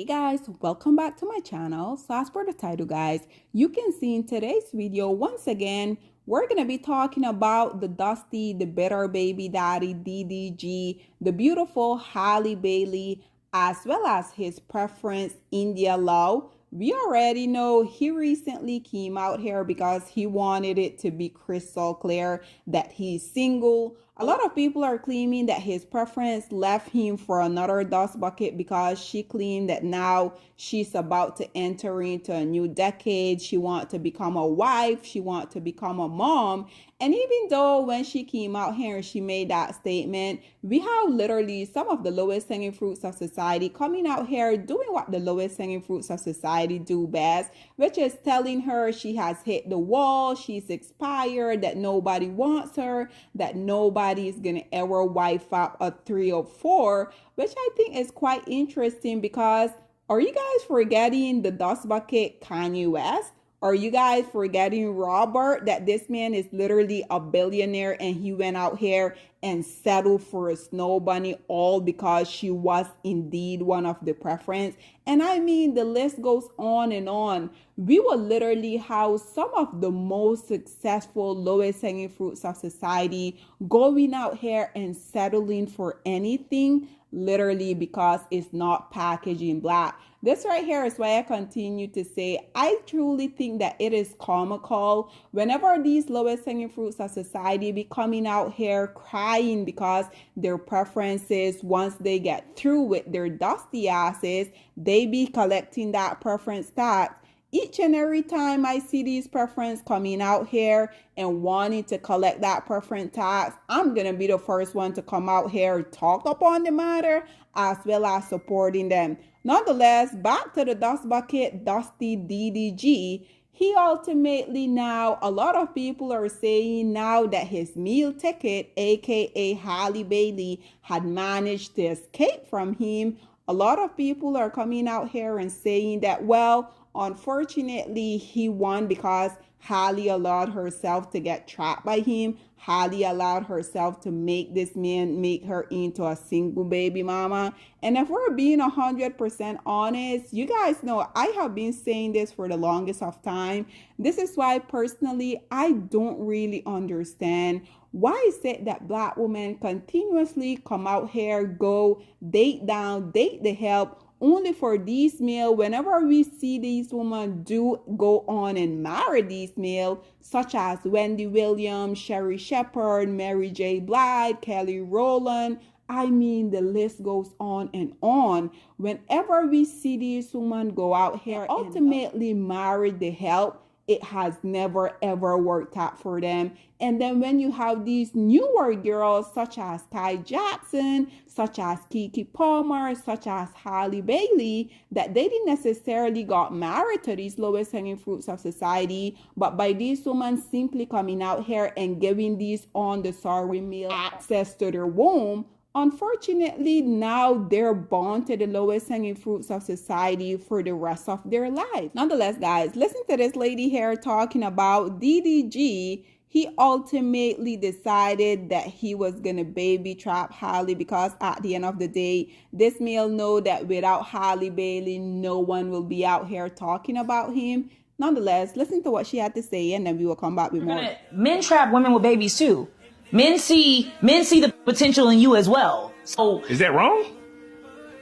Hey guys, welcome back to my channel. So as per the title guys, you can see in today's video, once again, we're going to be talking about the Dusty, the bitter baby daddy, DDG, the beautiful Halle Bailey, as well as his preference, India Law. We already know he recently came out here because he wanted it to be crystal clear that he's single. A lot of people are claiming that his preference left him for another dust bucket because she claimed that now she's about to enter into a new decade. She wants to become a wife. She wants to become a mom. And even though when she came out here and she made that statement, we have literally some of the lowest hanging fruits of society coming out here doing what the lowest hanging fruits of society do best, which is telling her she has hit the wall, she's expired, that nobody wants her, that nobody is going to ever wife up a 3 or 4, which I think is quite interesting because are you guys forgetting the dust bucket Kanye West? Are you guys forgetting Robert, that this man is literally a billionaire and he went out here and settled for a snow bunny all because she was indeed one of the preference? And I mean, the list goes on and on. We will literally have some of the most successful, lowest hanging fruits of society going out here and settling for anything, literally because it's not packaged in black. This right here is why I continue to say I truly think that it is comical whenever these lowest hanging fruits of society be coming out here crying because their preferences, once they get through with their dusty asses, they be collecting that preference tax. Each and every time I see these preference coming out here and wanting to collect that preference tax, I'm going to be the first one to come out here, talk upon the matter, as well as supporting them. Nonetheless, back to the dust bucket, Dusty DDG. He ultimately now, a lot of people are saying now that his meal ticket, aka Halle Bailey, had managed to escape from him. A lot of people are coming out here and saying that, well, unfortunately, he won because Halle allowed herself to get trapped by him. Halle allowed herself to make this man make her into a single baby mama. And if we're being 100% honest, you guys know I have been saying this for the longest of time. This is why personally, I don't really understand why is it that black women continuously come out here, go date down, date the help, only for these male, whenever we see these women do go on and marry these male, such as Wendy Williams, Sherry Shepherd, Mary J. Blige, Kelly Rowland, I mean, the list goes on and on. Whenever we see these women go out here and ultimately marry the help, it has never ever worked out for them. And then when you have these newer girls such as Ty Jackson, such as Keke Palmer, such as Halle Bailey, that they didn't necessarily got married to these lowest hanging fruits of society, but by these women simply coming out here and giving these on the sorry meal access to their womb, unfortunately, now they're bound to the lowest hanging fruits of society for the rest of their life. Nonetheless, guys, listen to this lady here talking about DDG. He ultimately decided that he was going to baby trap Halle because at the end of the day, this male know that without Halle Bailey, no one will be out here talking about him. Nonetheless, listen to what she had to say and then we will come back with more. Men trap women with babies too. Men see the potential in you as well. So is that wrong?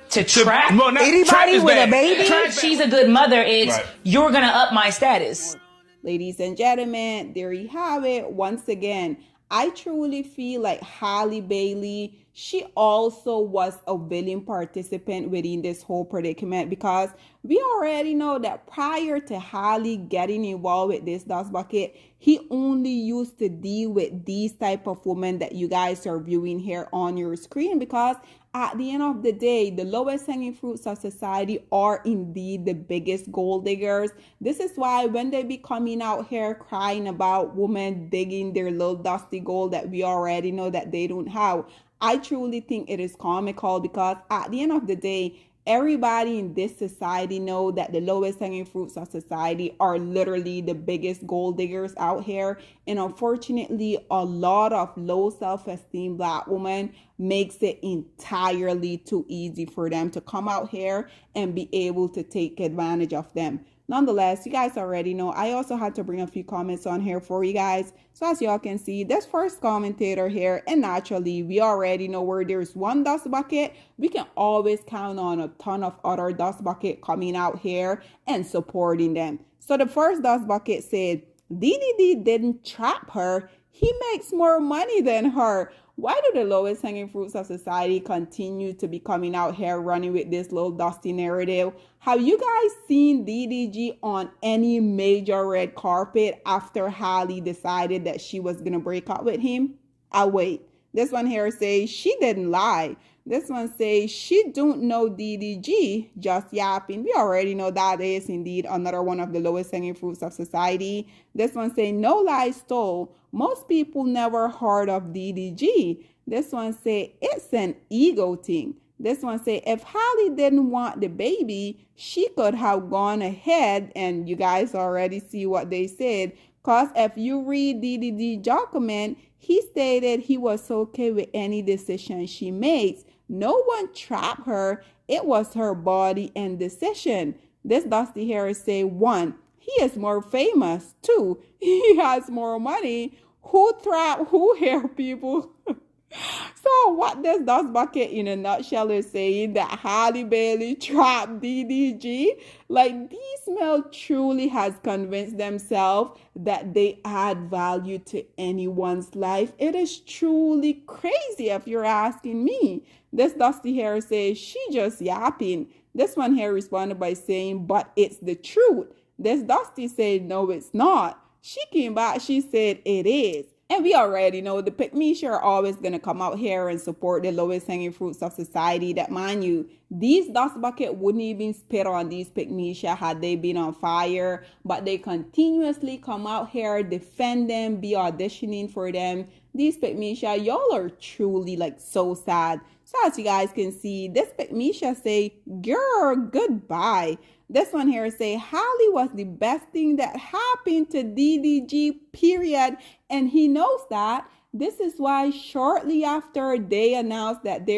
To trap anybody with a baby, she's a good mother. It's right. You're gonna up my status. Ladies and gentlemen, there you have it. Once again, I truly feel like Halle Bailey, she also was a willing participant within this whole predicament because we already know that prior to Halle getting involved with this dust bucket, he only used to deal with these type of women that you guys are viewing here on your screen because at the end of the day, the lowest hanging fruits of society are indeed the biggest gold diggers. This is why when they be coming out here crying about women digging their little dusty gold that we already know that they don't have, I truly think it is comical because at the end of the day, Everybody in this society know that the lowest hanging fruits of society are literally the biggest gold diggers out here. And unfortunately, a lot of low self-esteem Black women makes it entirely too easy for them to come out here and be able to take advantage of them. Nonetheless, you guys already know I also had to bring a few comments on here for you guys. So as y'all can see, this first commentator here, and naturally we already know where there's one dust bucket, we can always count on a ton of other dust bucket coming out here and supporting them. So the first dust bucket said, DDD didn't trap her. He makes more money than her. Why do the lowest hanging fruits of society continue to be coming out here running with this little dusty narrative? Have you guys seen DDG on any major red carpet after Halle decided that she was going to break up with him? I'll wait. This one here says she didn't lie. This one says she don't know DDG, just yapping. We already know that is indeed another one of the lowest hanging fruits of society. This one say no lies told. Most people never heard of DDG. This one say it's an ego thing. This one say if Halle didn't want the baby, she could have gone ahead, and you guys already see what they said. Because if you read DDG document, he stated he was okay with any decision she makes. No one trapped her. It was her body and decision. This Dusty Harris say, 1, he is more famous. 2, he has more money. Who trap who here, people? So what this dust bucket in a nutshell is saying that Halle Bailey trapped DDG. Like, these men truly has convinced themselves that they add value to anyone's life. It is truly crazy if you're asking me. This Dusty Hair says she just yapping. This one here responded by saying, but it's the truth. This Dusty said, no, it's not. She came back, she said it is. And we already know the pick-me-sha are always going to come out here and support the lowest hanging fruits of society. That, mind you, these dust bucket wouldn't even spit on these pick-me-sha had they been on fire. But they continuously come out here, defend them, be auditioning for them. These pick-me-sha, y'all are truly like so sad. So as you guys can see, this pick-me-sha say, girl, goodbye. This one here say, Halle was the best thing that happened to DDG, period. And he knows that. This is why shortly after they announced that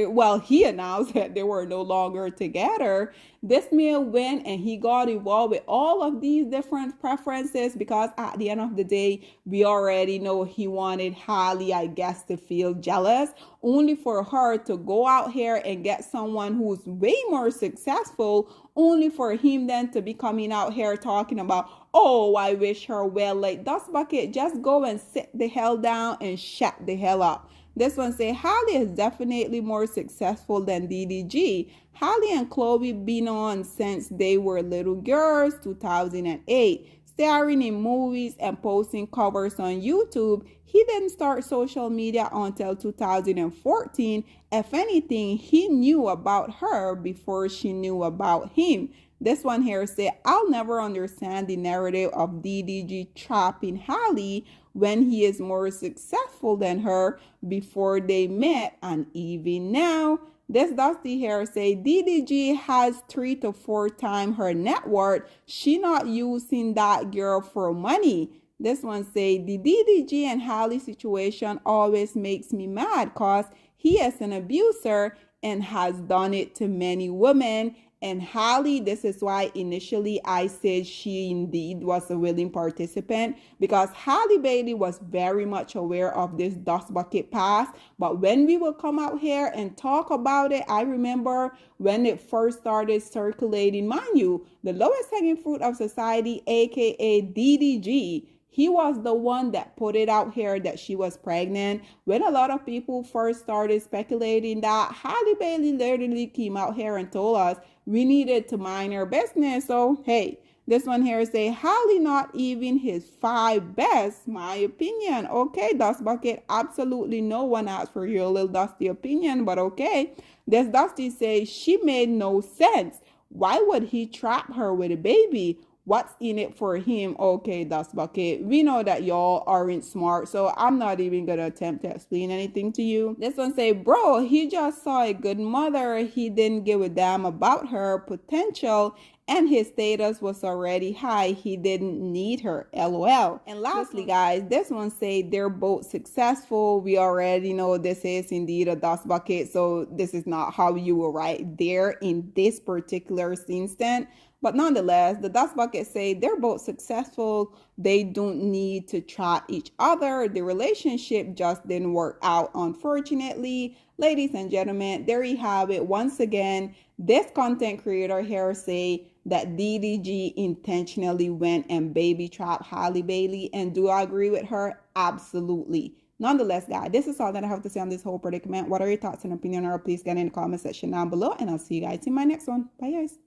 he announced that they were no longer together, this man went and he got involved with all of these different preferences, because at the end of the day, we already know he wanted Halle, I guess, to feel jealous, only for her to go out here and get someone who's way more successful, only for him then to be coming out here talking about, oh, I wish her well. Like, Dust Bucket, just go and sit the hell down and shut the hell up. This one say, Halle is definitely more successful than DDG. Halle and Chloe been on since they were little girls, 2008. Starring in movies and posting covers on YouTube. He didn't start social media until 2014. If anything, he knew about her before she knew about him. This one here say, I'll never understand the narrative of DDG trapping Halle when he is more successful than her before they met, and even now. This Dusty Hair say, DDG has 3 to 4 times her net worth. She not using that girl for money. This one say, the DDG and Halle situation always makes me mad because he is an abuser and has done it to many women. And Halle, this is why initially I said she indeed was a willing participant, because Halle Bailey was very much aware of this dust bucket past. But when we will come out here and talk about it, I remember when it first started circulating, mind you, the lowest hanging fruit of society, aka DDG, he was the one that put it out here that she was pregnant. When a lot of people first started speculating that, Halle Bailey literally came out here and told us we needed to mind our business. So, hey, this one here say, Halle not even his 5 best, my opinion. Okay, Dust Bucket, absolutely no one asked for your little dusty opinion, but okay. This Dusty says she made no sense. Why would he trap her with a baby? What's in it for him? Okay, that's bucket. We know that y'all aren't smart, so I'm not even gonna attempt to explain anything to you. This one say, bro, he just saw a good mother. He didn't give a damn about her potential, and his status was already high. He didn't need her. LOL. And lastly, guys, this one say they're both successful. We already know this is indeed a dust bucket, so this is not how you will write there in this particular instance. But nonetheless, the dust bucket say they're both successful. They don't need to try each other. The relationship just didn't work out, unfortunately. Ladies and gentlemen, there you have it. Once again, this content creator here say that DDG intentionally went and baby trapped Halle Bailey. And do I agree with her? Absolutely. Nonetheless, guys, this is all that I have to say on this whole predicament. What are your thoughts and opinion? Or please get in the comment section down below. And I'll see you guys in my next one. Bye, guys.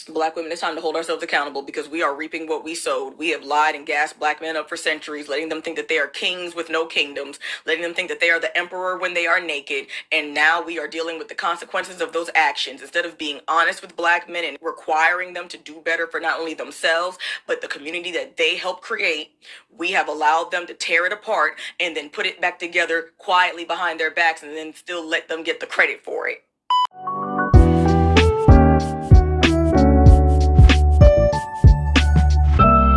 Black women, it's time to hold ourselves accountable because we are reaping what we sowed. We have lied and gassed black men up for centuries, letting them think that they are kings with no kingdoms, letting them think that they are the emperor when they are naked. And now we are dealing with the consequences of those actions. Instead of being honest with black men and requiring them to do better for not only themselves, but the community that they helped create, we have allowed them to tear it apart and then put it back together quietly behind their backs and then still let them get the credit for it.